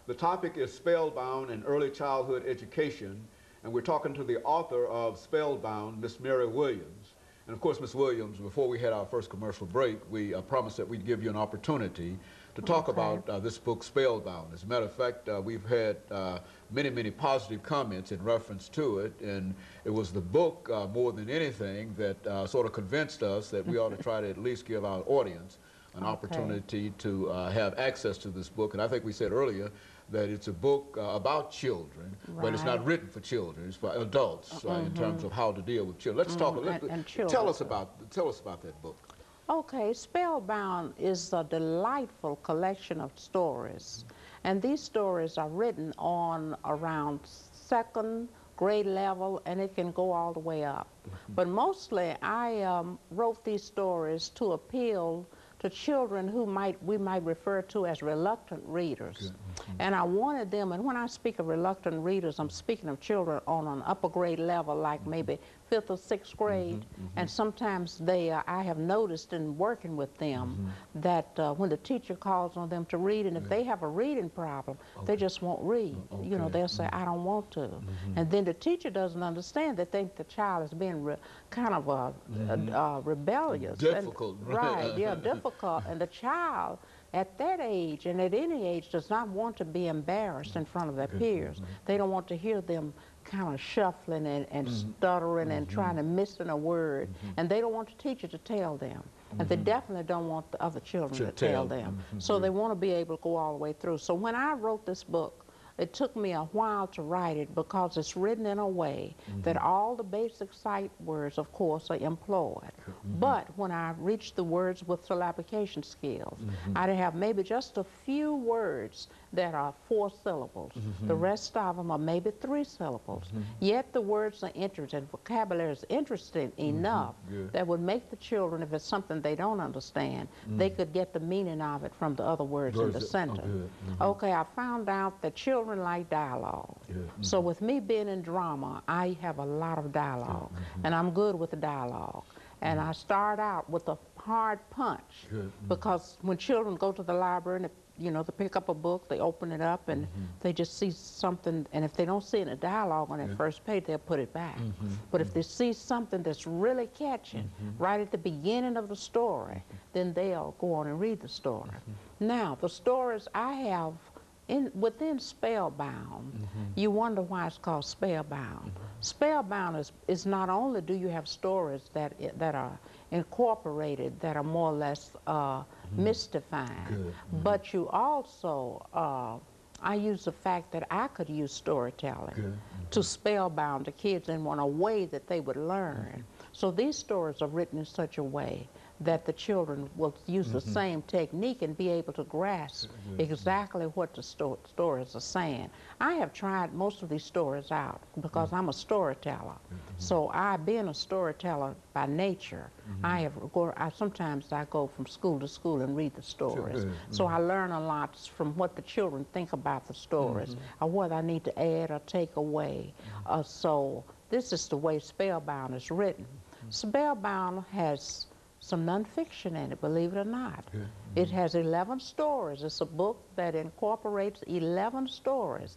The topic is Spellbound in Early Childhood Education, and we're talking to the author of Spellbound, Miss Mary Williams. And of course, Miss Williams, before we had our first commercial break, we promised that we'd give you an opportunity to talk about this book, Spellbound. As a matter of fact, we've had many positive comments in reference to it, and it was the book, more than anything, that sort of convinced us that we ought to try to at least give our audience an opportunity to have access to this book. And I think we said earlier that it's a book about children, but it's not written for children. It's for adults in terms of how to deal with children. Let's talk. Tell us about that book. Okay, Spellbound is a delightful collection of stories, and these stories are written on around second grade level, and it can go all the way up. But mostly, I wrote these stories to appeal to children who we might refer to as reluctant readers. And I wanted them, and when I speak of reluctant readers, I'm speaking of children on an upper grade level, like maybe 5th or 6th grade. And sometimes I have noticed in working with them that when the teacher calls on them to read, and if they have a reading problem, they just won't read. You know, they'll say, I don't want to. And then the teacher doesn't understand. They think the child is being kind of rebellious. Difficult. Right, yeah, difficult. And the child at that age and at any age does not want to be embarrassed in front of their peers. They don't want to hear them kind of shuffling and stuttering and trying to miss in a word. And they don't want the teacher to tell them. And they definitely don't want the other children to tell them. So they want to be able to go all the way through. So when I wrote this book, it took me a while to write it because it's written in a way that all the basic sight words, of course, are employed. But when I reached the words with syllabication skills, I have maybe just a few words that are 4 syllables. The rest of them are maybe 3 syllables. Yet the words are interesting. Vocabulary is interesting enough that would make the children, if it's something they don't understand, they could get the meaning of it from the other words in the sentence. Okay, I found out that children like dialogue. So with me being in drama, I have a lot of dialogue, and I'm good with the dialogue. And I start out with a hard punch, because when children go to the library and you know, to pick up a book, they open it up and they just see something, and if they don't see any dialogue on that first page, they'll put it back. But if they see something that's really catching right at the beginning of the story, then they'll go on and read the story. Now, the stories I have within Spellbound, you wonder why it's called Spellbound. Spellbound is not only do you have stories that are incorporated, that are more or less mystifying, but you also, I use the fact that I could use storytelling to spellbound the kids in a way that they would learn. So these stories are written in such a way that the children will use the same technique and be able to grasp exactly what the stories are saying. I have tried most of these stories out because I'm a storyteller. So being a storyteller by nature, sometimes I go from school to school and read the stories. So I learn a lot from what the children think about the stories, or what I need to add or take away. So this is the way Spellbound is written. Spellbound has some nonfiction in it, believe it or not. It has 11 stories. It's a book that incorporates 11 stories.